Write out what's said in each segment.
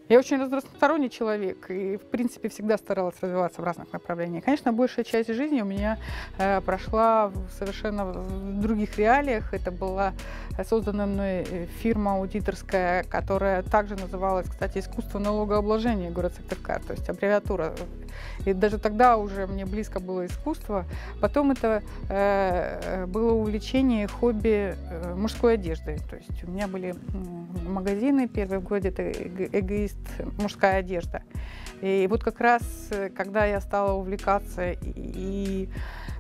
Я очень разносторонний человек и, в принципе, всегда старалась развиваться в разных направлениях. Конечно, большая часть жизни у меня прошла совершенно в других реалиях. Это была создана мной фирма аудиторская, которая также называлась, кстати, «Искусство налогообложения» город Сыктывкар, то есть аббревиатура. И даже тогда уже мне близко было искусство. Потом это было увлечение, хобби мужской одеждой. То есть у меня были магазины, первый в городе это «Эгоист», мужская одежда. И вот как раз, когда я стала увлекаться и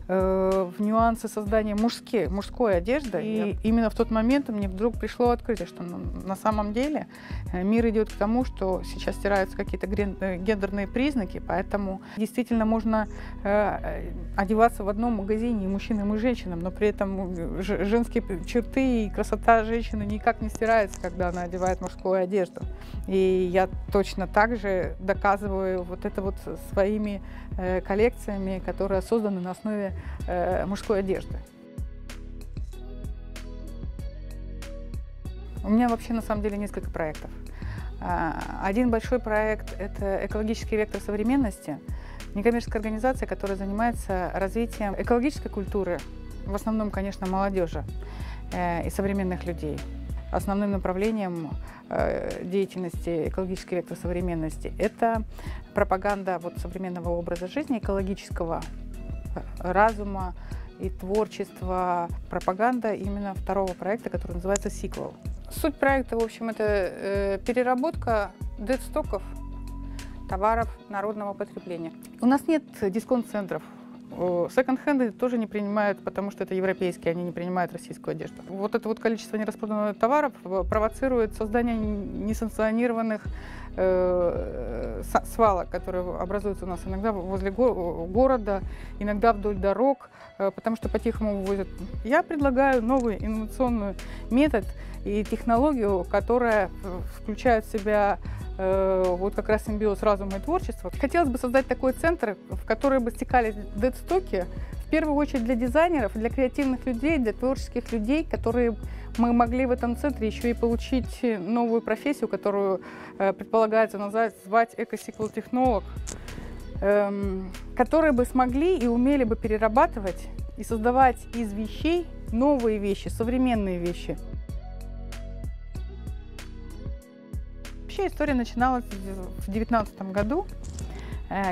в нюансы создания мужской одежды, и именно в тот момент мне вдруг пришло открытие, что на самом деле мир идет к тому, что сейчас стираются какие-то гендерные признаки, поэтому действительно можно одеваться в одном магазине и мужчинам, и женщинам, но при этом женские черты и красота женщины никак не стирается, когда она одевает мужскую одежду. И я точно так же доказываю вот это вот своими коллекциями, которые созданы на основе мужской одежды. У меня вообще на самом деле несколько проектов. Один большой проект – это «Экологический вектор современности», некоммерческая организация, которая занимается развитием экологической культуры, в основном, конечно, молодежи и современных людей. Основным направлением деятельности «Экологический вектор современности» – это пропаганда современного образа жизни, экологического разума и творчества, пропаганда именно второго проекта, который называется «Сиквел». Суть проекта, в общем, это переработка дедстоков товаров народного потребления. У нас нет дисконт-центров. Секонд-хенды тоже не принимают, потому что это европейские, они не принимают российскую одежду. Вот это вот количество нераспроданных товаров провоцирует создание несанкционированных свалок, которые образуются у нас иногда возле города, иногда вдоль дорог, потому что по-тихому вывозят. Я предлагаю новый инновационный метод и технологию, которая включает в себя вот как раз симбиоз разума и творчества. Хотелось бы создать такой центр, в который бы стекались дедстоки, в первую очередь для дизайнеров, для креативных людей, для творческих людей, которые мы могли в этом центре еще и получить новую профессию, которую предполагается назвать эко-сиквел-технолог, которые бы смогли и умели бы перерабатывать и создавать из вещей новые вещи, современные вещи. Вообще история начиналась в 2019 году,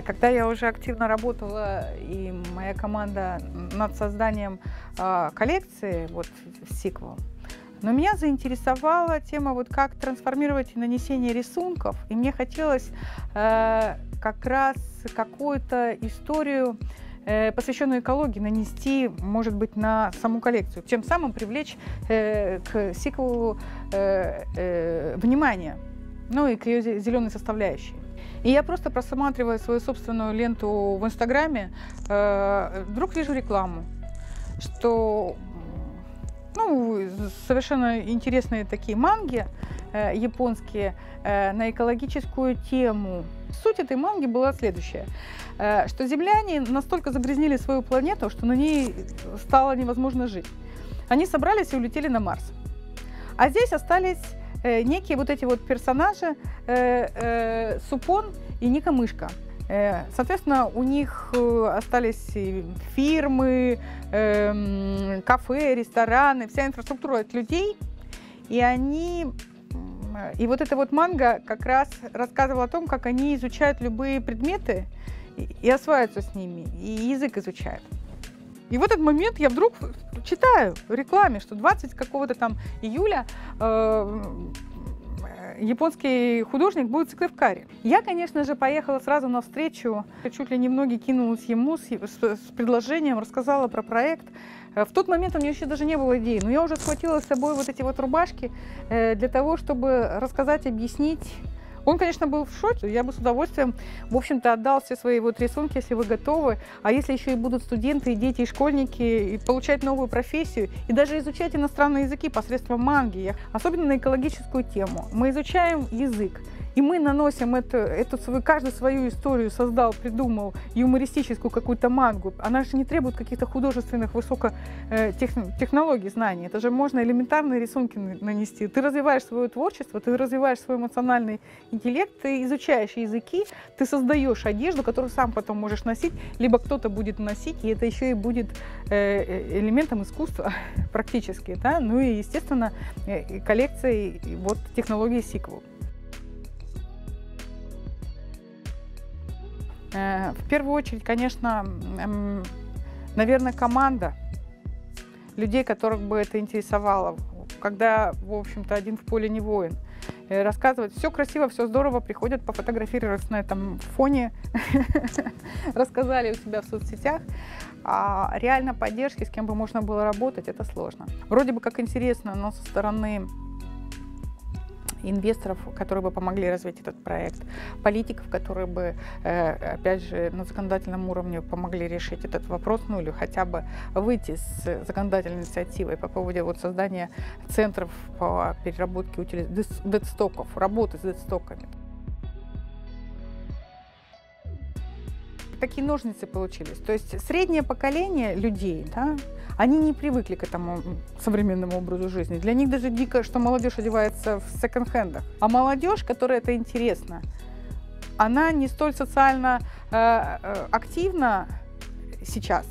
когда я уже активно работала, и моя команда над созданием коллекции в «Сиквел». Но меня заинтересовала тема, как трансформировать нанесение рисунков, и мне хотелось как раз какую-то историю, посвященную экологии, нанести, может быть, на саму коллекцию, тем самым привлечь к «Сиквелу» внимание. Ну и к ее зеленой составляющей. И я просто просматривая свою собственную ленту в Инстаграме, вдруг вижу рекламу, что совершенно интересные такие манги японские на экологическую тему. Суть этой манги была следующая, что земляне настолько загрязнили свою планету, что на ней стало невозможно жить. Они собрались и улетели на Марс. А здесь остались некие эти персонажи Супон и Ника Мышка. Соответственно, у них остались фирмы, кафе, рестораны, вся инфраструктура от людей. И эта манга как раз рассказывала о том, как они изучают любые предметы и осваиваются с ними, и язык изучают. И в этот момент я вдруг читаю в рекламе, что 20 какого-то там июля японский художник будет в Сыктывкаре. Я, конечно же, поехала сразу навстречу, чуть ли не в ноги кинулась ему с предложением, рассказала про проект. В тот момент у меня еще даже не было идеи, но я уже схватила с собой эти рубашки для того, чтобы рассказать, объяснить. Он, конечно, был в шоке. Я бы с удовольствием, в общем-то, отдал все свои рисунки, если вы готовы. А если еще и будут студенты, и дети, и школьники, и получать новую профессию, и даже изучать иностранные языки посредством манги, особенно на экологическую тему. Мы изучаем язык. И мы наносим каждый свою историю создал, придумал, юмористическую какую-то мангу. Она же не требует каких-то художественных технологий, знаний. Это же можно элементарные рисунки нанести. Ты развиваешь свое творчество, ты развиваешь свой эмоциональный интеллект, ты изучаешь языки, ты создаешь одежду, которую сам потом можешь носить, либо кто-то будет носить, и это еще и будет элементом искусства практически. Да? Ну и, естественно, коллекция вот технологии Sequel. В первую очередь, конечно, наверное, команда людей, которых бы это интересовало. Когда, в общем-то, один в поле не воин. Рассказывать все красиво, все здорово, приходят пофотографироваться на этом фоне, рассказали у себя в соцсетях. А реально поддержки, с кем бы можно было работать, это сложно. Вроде бы как интересно, но со стороны инвесторов, которые бы помогли развить этот проект, политиков, которые бы, опять же, на законодательном уровне помогли решить этот вопрос, ну или хотя бы выйти с законодательной инициативой по поводу вот создания центров по переработке дедстоков, работы с дедстоками. Такие ножницы получились. То есть среднее поколение людей, да, они не привыкли к этому современному образу жизни. Для них даже дико, что молодежь одевается в секонд-хендах. А молодежь, которой это интересно, она не столь социально активна сейчас.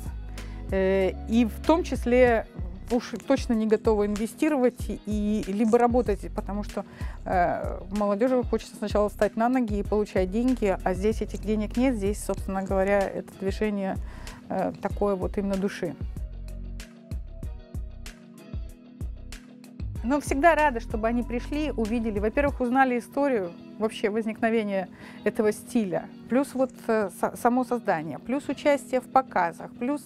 И в том числе уж точно не готова инвестировать и либо работать, потому что молодежи хочется сначала встать на ноги и получать деньги, а здесь этих денег нет, здесь, собственно говоря, это движение такое вот именно души. Но всегда рада, чтобы они пришли, увидели, во-первых, узнали историю вообще возникновения этого стиля, плюс вот само создание, плюс участие в показах, плюс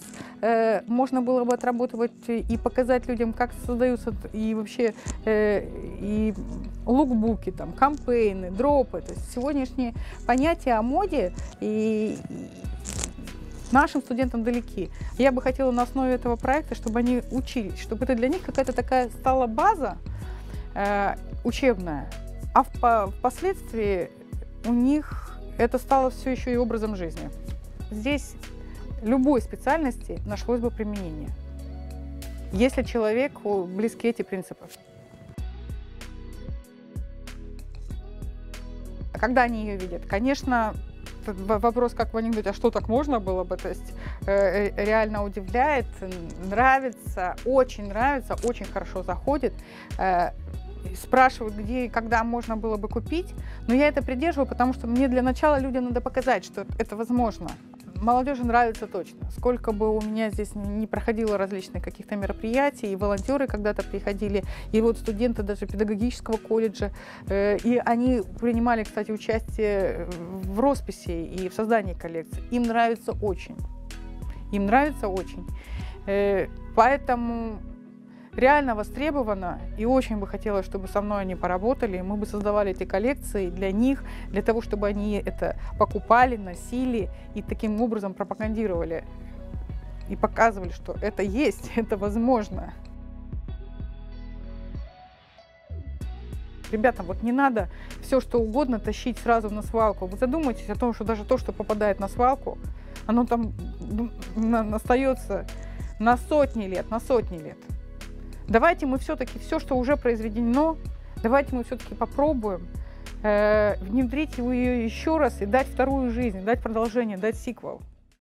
можно было бы отработать и показать людям, как создаются и вообще и лукбуки, там, кампейны, дропы, то есть сегодняшние понятия о моде и нашим студентам далеки. Я бы хотела на основе этого проекта, чтобы они учились, чтобы это для них какая-то такая стала база учебная, а впоследствии у них это стало все еще и образом жизни. Здесь любой специальности нашлось бы применение, если человеку близки эти принципы. Когда они ее видят? Конечно, вопрос, как в анекдоте, а что так можно было бы, то есть реально удивляет, нравится, очень хорошо заходит. Спрашивают, где и когда можно было бы купить, но я это придерживаю, потому что мне для начала людям надо показать, что это возможно. Молодежи нравится точно. Сколько бы у меня здесь не проходило различных каких-то мероприятий, и волонтеры когда-то приходили, и вот студенты даже педагогического колледжа, и они принимали, кстати, участие в росписи и в создании коллекции. Им нравится очень. Им нравится очень. Поэтому реально востребовано, и очень бы хотелось, чтобы со мной они поработали, мы бы создавали эти коллекции для них, для того, чтобы они это покупали, носили и таким образом пропагандировали и показывали, что это есть, это возможно. Ребята, вот не надо все, что угодно тащить сразу на свалку. Вы задумайтесь о том, что даже то, что попадает на свалку, оно там остается на сотни лет, Давайте мы все-таки все, что уже произведено, давайте мы все-таки попробуем внедрить его еще раз и дать вторую жизнь, дать продолжение, дать сиквел.